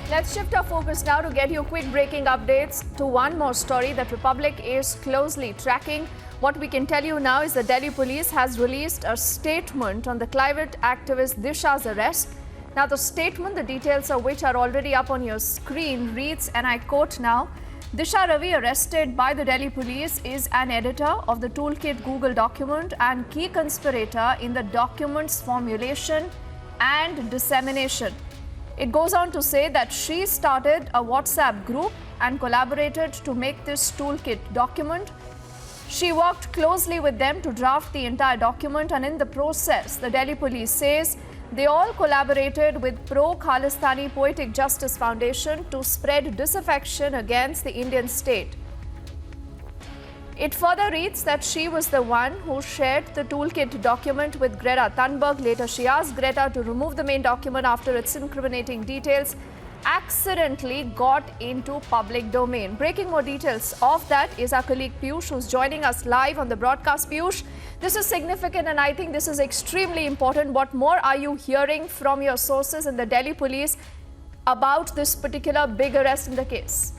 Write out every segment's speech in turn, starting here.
Let's shift our focus now to get you quick breaking updates to one more story that Republic is closely tracking. What we can tell you now is the Delhi police has released a statement on the climate activist Disha's arrest. Now the statement, the details of which are already up on your screen, reads, and I quote now, Disha Ravi, arrested by the Delhi police, is an editor of the Toolkit Google document and key conspirator in the document's formulation and dissemination. It goes on to say that she started a WhatsApp group and collaborated to make this toolkit document. She worked closely with them to draft the entire document, and in the process, the Delhi police says they all collaborated with Pro-Khalistani Poetic Justice Foundation to spread disaffection against the Indian state. It further reads that she was the one who shared the toolkit document with Greta Thunberg. Later, she asked Greta to remove the main document after its incriminating details accidentally got into public domain. Breaking more details of that is our colleague Piyush, who's joining us live on the broadcast. Piyush, this is significant and I think this is extremely important. What more are you hearing from your sources in the Delhi police about this particular big arrest in the case?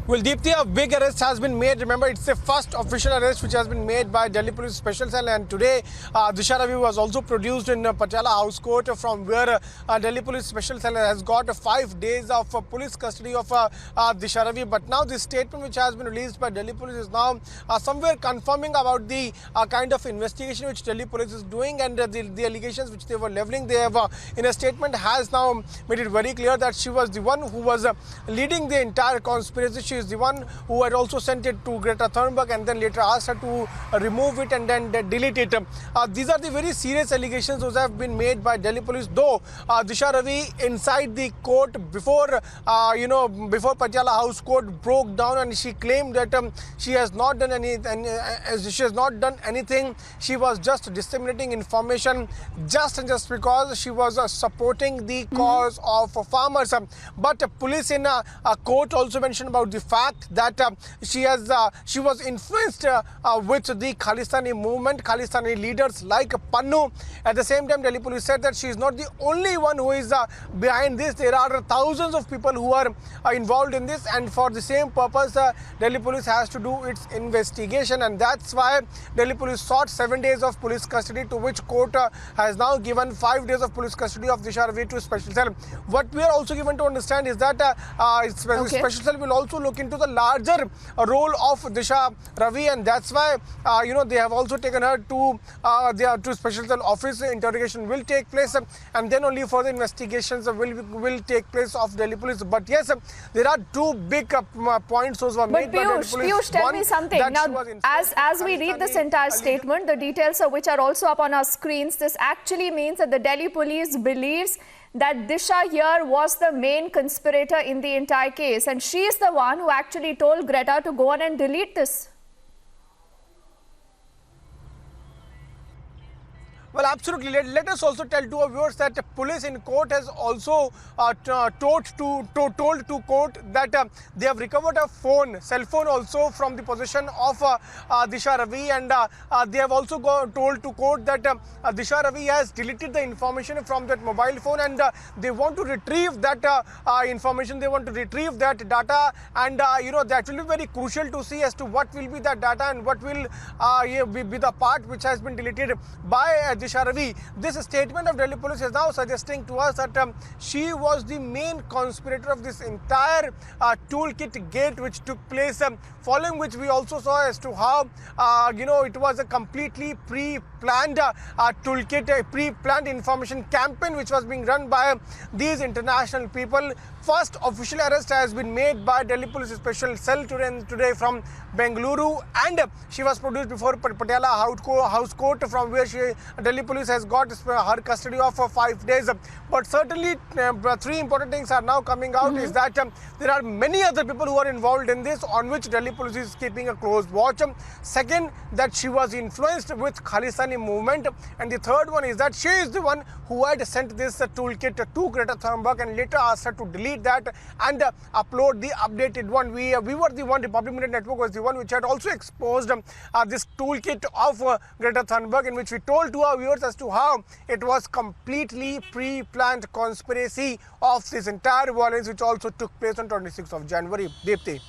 Well, Deepthi, a big arrest has been made. Remember, it's the first official arrest which has been made by Delhi Police Special Cell. And today, Disha Ravi was also produced in Patiala House Court, from where Delhi Police Special Cell has got 5 days of police custody of Disha Ravi. But now this statement which has been released by Delhi Police is now somewhere confirming about the kind of investigation which Delhi Police is doing, and the allegations which they were leveling. They have, in a statement, has now made it very clear that she was the one who was leading the entire conspiracy. She is the one who had also sent it to Greta Thunberg and then later asked her to remove it and then delete it. These are the very serious allegations which have been made by Delhi police. Though Disha Ravi inside the court before before Patiala House Court broke down and she claimed that she has not done anything. She was just disseminating information just because she was supporting the cause of farmers. But police in court also mentioned about the fact that she was influenced with the Khalistani movement, Khalistani leaders like Pannu. At the same time, Delhi police said that she is not the only one who is behind this. There are thousands of people who are involved in this, and for the same purpose, Delhi police has to do its investigation, and that's why Delhi police sought 7 days of police custody, to which court has now given 5 days of police custody of Disha Ravi to Special Cell. What we are also given to understand is that Special Cell will also look into the larger role of Disha Ravi, and that's why they have also taken her to Special Cell office. Interrogation will take place, and then only further investigations will take place of Delhi police. But yes, there are two big points those were made by Delhi police. Piyush, tell me something. Now, as we read this entire statement, the details of which are also up on our screens, this actually means that the Delhi police believes that Disha here was the main conspirator in the entire case, and she is the one who actually told Greta to go on and delete this. Well, absolutely. Let us also tell to our viewers that the police in court has also told to court that they have recovered a cell phone also from the possession of Disha Ravi, and they have also told to court that Disha Ravi has deleted the information from that mobile phone, and they want to retrieve that information. They want to retrieve that data, and that will be very crucial to see as to what will be that data and what will be the part which has been deleted by Disha Ravi. This statement of Delhi police is now suggesting to us that she was the main conspirator of this entire toolkit gate which took place, following which we also saw as to how it was a completely pre-planned toolkit, a pre-planned information campaign which was being run by these international people. First official arrest has been made by Delhi Police Special Cell today from Bengaluru, and she was produced before Patiala House Court, from where Delhi Police has got her custody of for 5 days. But certainly, 3 important things are now coming out. Is that there are many other people who are involved in this, on which Delhi Police is keeping a close watch. Second, that she was influenced with Khalistani movement, and the third one is that she is the one who had sent this toolkit to Greta Thunberg and later asked her to delete that and upload the updated one. We were the one, Republic Media Network was the one which had also exposed this toolkit of Greta Thunberg, in which we told to our viewers as to how it was completely pre-planned conspiracy of this entire violence which also took place on 26th of January. Deepti.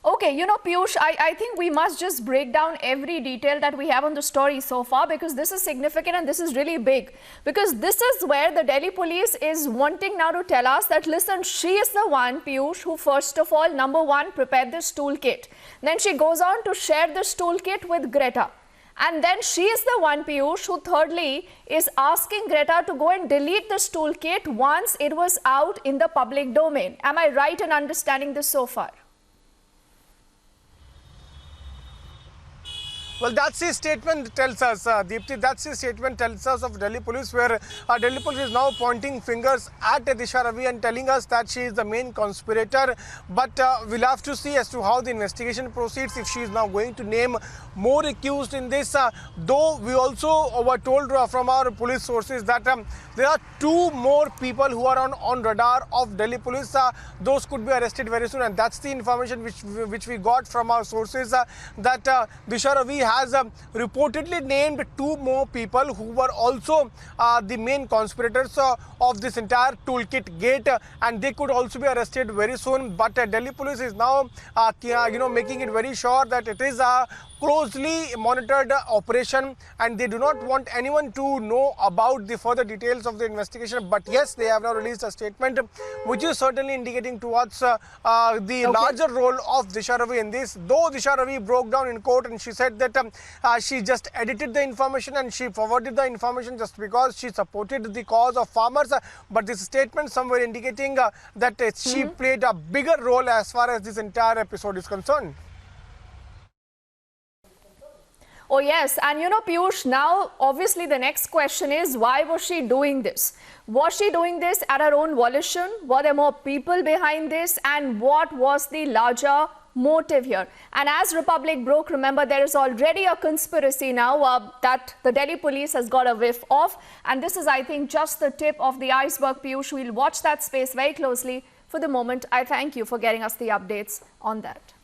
Okay, you know, Piyush, I think we must just break down every detail that we have on the story so far, because this is significant and this is really big. Because this is where the Delhi police is wanting now to tell us that, listen, she is the one, Piyush, who first of all, number one, prepared this toolkit. Then she goes on to share this toolkit with Greta. And then she is the one, Piyush, who thirdly is asking Greta to go and delete this toolkit once it was out in the public domain. Am I right in understanding this so far? Well, that's his statement tells us, Deepti, that's his statement tells us of Delhi police, where Delhi police is now pointing fingers at Disha Ravi and telling us that she is the main conspirator. But we'll have to see as to how the investigation proceeds, if she is now going to name more accused in this. Though we also were told from our police sources that there are 2 more people who are on radar of Delhi police. Those could be arrested very soon, and that's the information which we got from our sources, that Disha Ravi has reportedly named 2 more people who were also the main conspirators of this entire toolkit gate, and they could also be arrested very soon. But Delhi police is now making it very sure that it is a closely monitored operation, and they do not want anyone to know about the further details of the investigation. But yes, they have now released a statement which is certainly indicating towards the larger role of Disha Ravi in this. Though Disha Ravi broke down in court and she said that she just edited the information and she forwarded the information just because she supported the cause of farmers, but this statement somewhere indicating that she played a bigger role as far as this entire episode is concerned. Oh yes, and you know, Piyush, now obviously the next question is, why was she doing this? Was she doing this at her own volition? Were there more people behind this? And what was the larger motive here? And as Republic broke, remember, there is already a conspiracy now that the Delhi police has got a whiff of. And this is, I think, just the tip of the iceberg, Piyush. We'll watch that space very closely. For the moment, I thank you for getting us the updates on that.